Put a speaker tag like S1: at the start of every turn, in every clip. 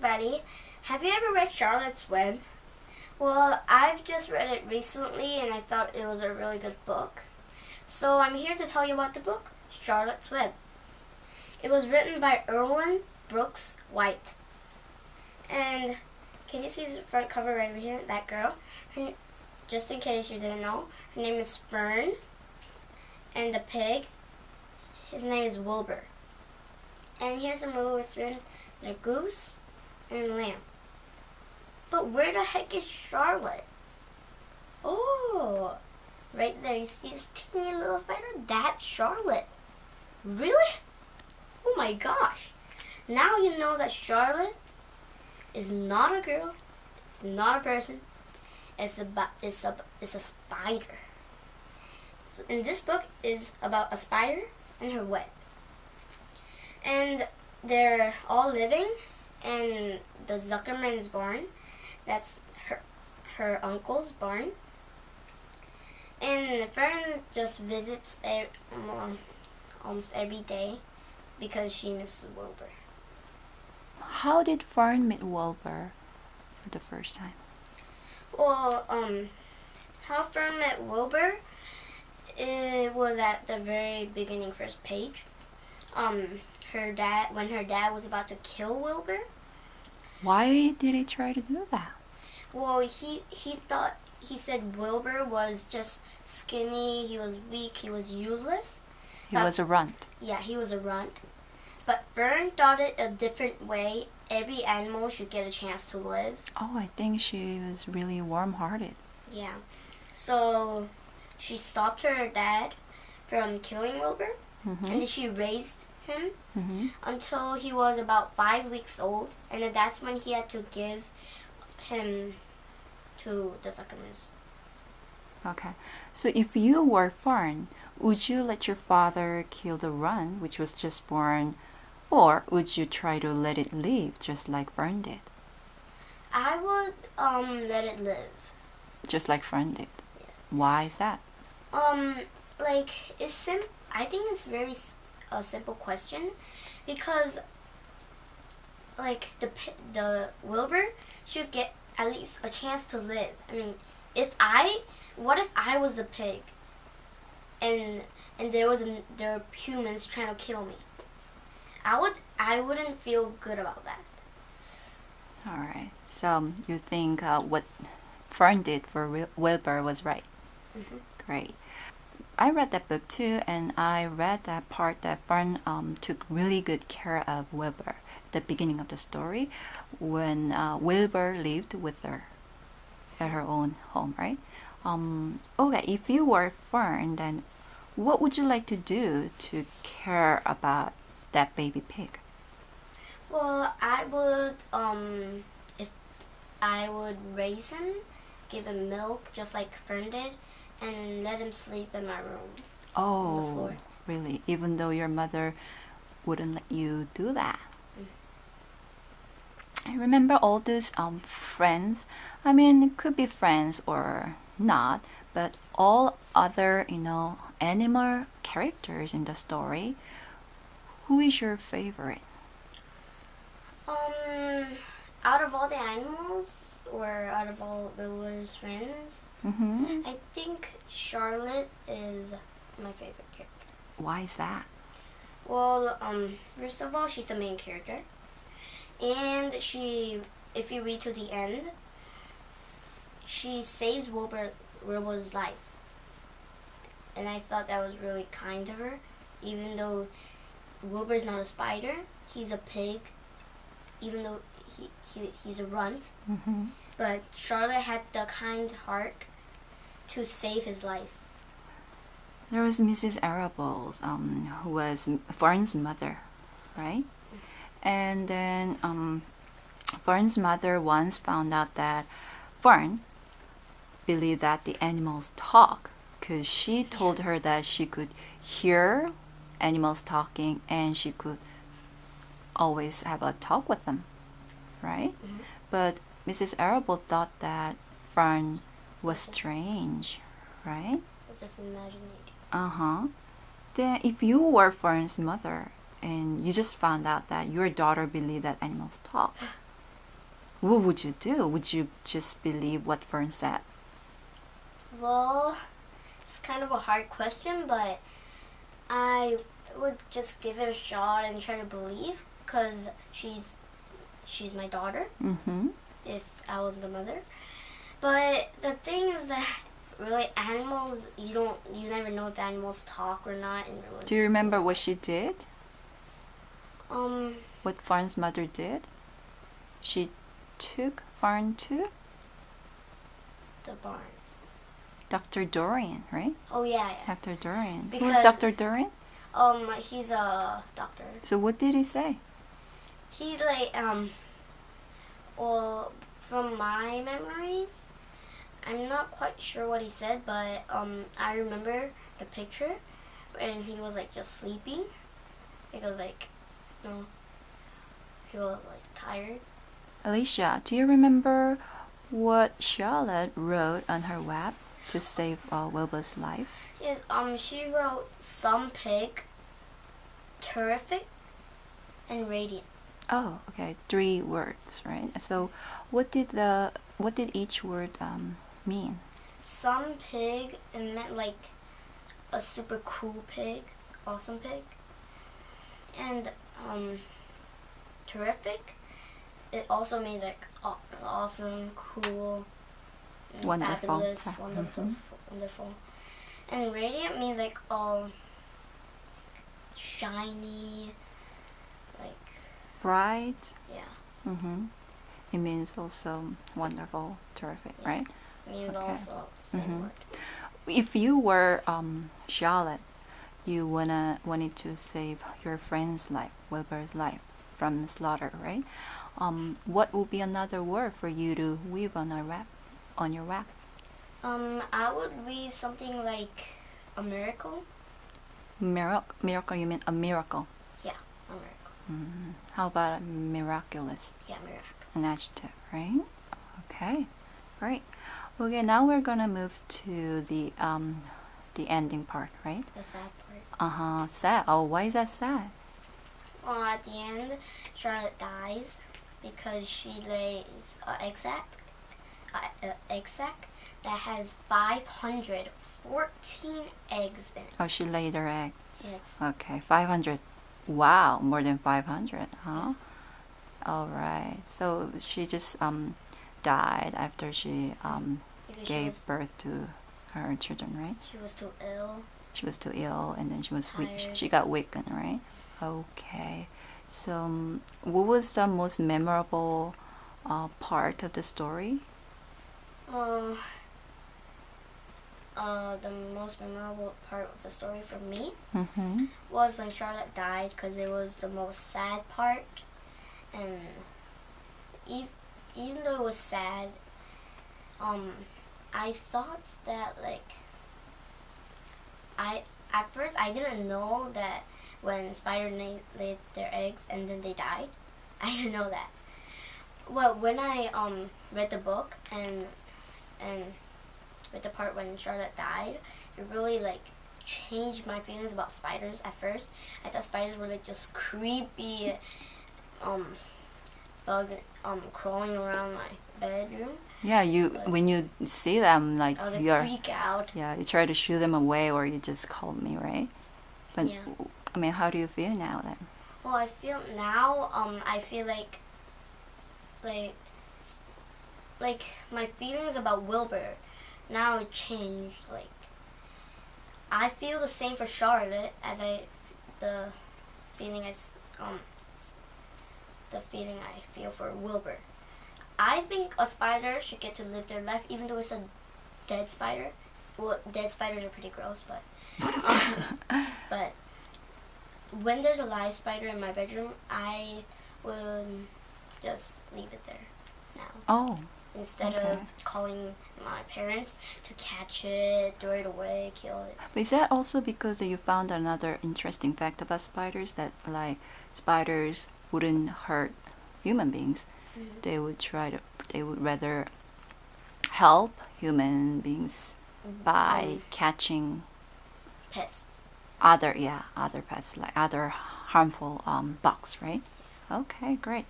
S1: everybody. Have you ever read Charlotte's Web? Well, I've just read it recently and I thought it was a really good book. So I'm here to tell you about the book, Charlotte's Web. It was written by Erwin Brooks White. And can you see the front cover right over here? That girl. Just in case you didn't know, her name is Fern. And the pig, his name is Wilbur. And here's some little instruments. A goose and a lamb. But where the heck is Charlotte? Oh, right there. You see this teeny little spider? That's Charlotte. Really? Oh my gosh. Now you know that Charlotte is not a girl, not a person. It's a spider. So, and this book is about a spider and her web. And they're all living in the Zuckerman's barn. That's her uncle's barn. And Fern just visits almost every day because she misses Wilbur.
S2: How did Fern meet Wilbur for the first time?
S1: Well, how Fern met Wilbur, it was at the very beginning, first page. When her dad was about to kill Wilbur.
S2: Why did he try to do that?
S1: Well, he said Wilbur was just skinny, he was weak, he was useless.
S2: He was a runt.
S1: Yeah, he was a runt. But Fern thought it a different way. Every animal should get a chance to live.
S2: Oh, I think she was really warm-hearted.
S1: Yeah. So she stopped her dad from killing Wilbur.
S2: Mm-hmm.
S1: And then she raised him
S2: Mm-hmm.
S1: until he was about 5 weeks old. And then that's when he had to give him to the Zuckermans.
S2: Okay. So if you were Fern, would you let your father kill the runt, which was just born, or would you try to let it live, just like Fern did?
S1: I would let it live.
S2: Just like Fern did.
S1: Yeah.
S2: Why is that?
S1: Like I think it's very a simple question, because like the Wilbur should get at least a chance to live. I mean, what if I was the pig, and there are humans trying to kill me? I wouldn't feel good about that.
S2: All right. So you think what Fern did for Wilbur was right?
S1: Mm-hmm.
S2: Great. I read that book too, and I read that part that Fern took really good care of Wilbur at the beginning of the story, when Wilbur lived with her at her own home, right? Okay, if you were Fern, then what would you like to do to care about that baby pig?
S1: Well, I would if I would raise him, give him milk just like Fern did, and let him sleep in my room. On the floor.
S2: Really? Even though your mother wouldn't let you do that? I remember all those friends. I mean, it could be friends or not, but all other, animal characters in the story. Who is your favorite?
S1: Out of all the animals, or out of all Wilbur's friends,
S2: Mm-hmm.
S1: I think Charlotte is my favorite character.
S2: Why is that?
S1: Well, first of all, she's the main character. And if you read to the end, she saves Wilbur's life. And I thought that was really kind of her. Even though Wilbur's not a spider, he's a pig. Even though he's a runt.
S2: Mm-hmm.
S1: But Charlotte had the kind heart to save his life.
S2: There was Mrs. Arable, who was Fern's mother, right? And then Fern's mother once found out that Fern believed that the animals talk, because she told her that she could hear animals talking and she could always have a talk with them, right?
S1: Mm-hmm.
S2: But Mrs. Arable thought that Fern was strange, right?
S1: It's just imaginary.
S2: Uh-huh. Then if you were Fern's mother and you just found out that your daughter believed that animals talk, What would you do? Would you just believe what Fern said?
S1: Well, it's kind of a hard question, but I would just give it a shot and try to believe, because she's my daughter,
S2: Mm-hmm.
S1: if I was the mother. But the thing is that really animals, you never know if animals talk or not. And
S2: Do you remember what she did?
S1: Um,
S2: What Fern's mother did? She took Fern to
S1: the barn.
S2: Dr. Dorian, right?
S1: Oh yeah.
S2: Dr. Dorian. Who's
S1: Because-
S2: Dr. Dorian?
S1: He's a doctor.
S2: So what did he say?
S1: He well, from my memories, I'm not quite sure what he said, but I remember the picture, and he was like just sleeping. Because he was like tired.
S2: Alicia, do you remember what Charlotte wrote on her web to save Wilbur's life?
S1: Yes, she wrote some pig, terrific, and radiant.
S2: Oh, okay, 3 words, right? So, what did each word mean?
S1: Some pig, it meant like a super cool pig, awesome pig. And terrific, it also means like awesome, cool, and
S2: Wonderful.
S1: fabulous,
S2: Mhm.
S1: wonderful. And radiant means like shiny, like
S2: Bright.
S1: yeah.
S2: Mm-hmm. It means also wonderful, terrific, right?
S1: Means
S2: Okay.
S1: also same
S2: Mhm.
S1: word.
S2: If you were Charlotte, you wanted to save your friend's life, Wilbur's life, from slaughter, right? What would be another word for you to weave on your web?
S1: I would weave something like a miracle.
S2: Miracle, you mean a miracle?
S1: Yeah, a miracle.
S2: How about miraculous?
S1: Yeah, miracle.
S2: An adjective, right? Okay, great. Okay, now we're gonna move to the ending part, right?
S1: The sad part.
S2: Sad. Oh, why is that sad?
S1: Well, at the end, Charlotte dies because she lays an egg sack that has 514 eggs in it.
S2: Oh, she laid her eggs.
S1: Yes.
S2: Okay, 500. Wow, more than 500, huh? All right. So she just died after she
S1: Because
S2: gave birth to her children, right?
S1: she was too ill.
S2: She was too ill, and then she was weak.
S1: Tired.
S2: She got weakened, right? Okay. So, what was the most memorable part of the story?
S1: The most memorable part of the story for me
S2: Mm-hmm.
S1: was when Charlotte died, because it was the most sad part. And even though it was sad, I thought that at first I didn't know that when spiders laid their eggs and then they died. I didn't know that. Well, when I read the book and read the part when Charlotte died, it really changed my feelings about spiders. At first, I thought spiders were just creepy bugs crawling around my bedroom.
S2: Yeah, when you see them,
S1: I was freak out.
S2: Yeah, you try to shoo them away, or you just called me, right? But
S1: Yeah.
S2: I mean, how do you feel now then?
S1: Well, I feel now. I feel like my feelings about Wilbur. Now it changed. I feel the same for Charlotte as the feeling I feel for Wilbur. I think a spider should get to live their life, even though it's a dead spider. Well, dead spiders are pretty gross, but when there's a live spider in my bedroom, I would just leave it there now.
S2: Oh,
S1: Instead
S2: okay.
S1: of calling my parents to catch it, throw it away, kill it.
S2: but is that also because that you found another interesting fact about spiders, that spiders wouldn't hurt human beings?
S1: Mm-hmm.
S2: They would rather help human beings by catching
S1: Pests.
S2: other pests, like other harmful bugs, right? Okay, great.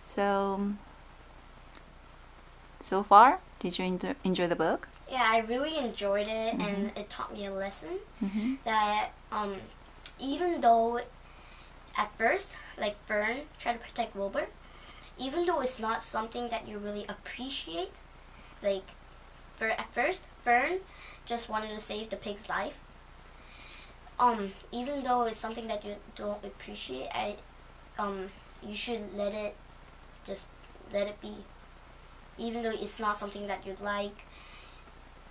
S2: So so far? Did you enjoy the book?
S1: Yeah, I really enjoyed it, and it taught me a lesson that even though at first, like Fern tried to protect Wilbur, even though it's not something that you really appreciate, like at first Fern just wanted to save the pig's life. Even though it's something that you don't appreciate, you should let it be. Even though it's not something that you'd like.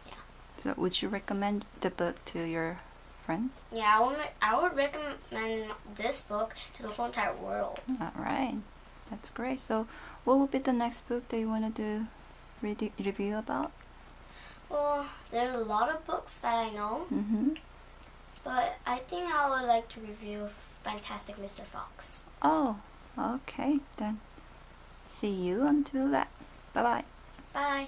S1: Yeah.
S2: So would you recommend the book to your friends?
S1: Yeah, I would recommend this book to the whole entire world.
S2: All right. That's great. So what would be the next book that you want to do review about?
S1: Well, there's a lot of books that I know. But I think I would like to review Fantastic Mr. Fox.
S2: Oh, okay. Then see you until that. Bye-bye.
S1: Bye.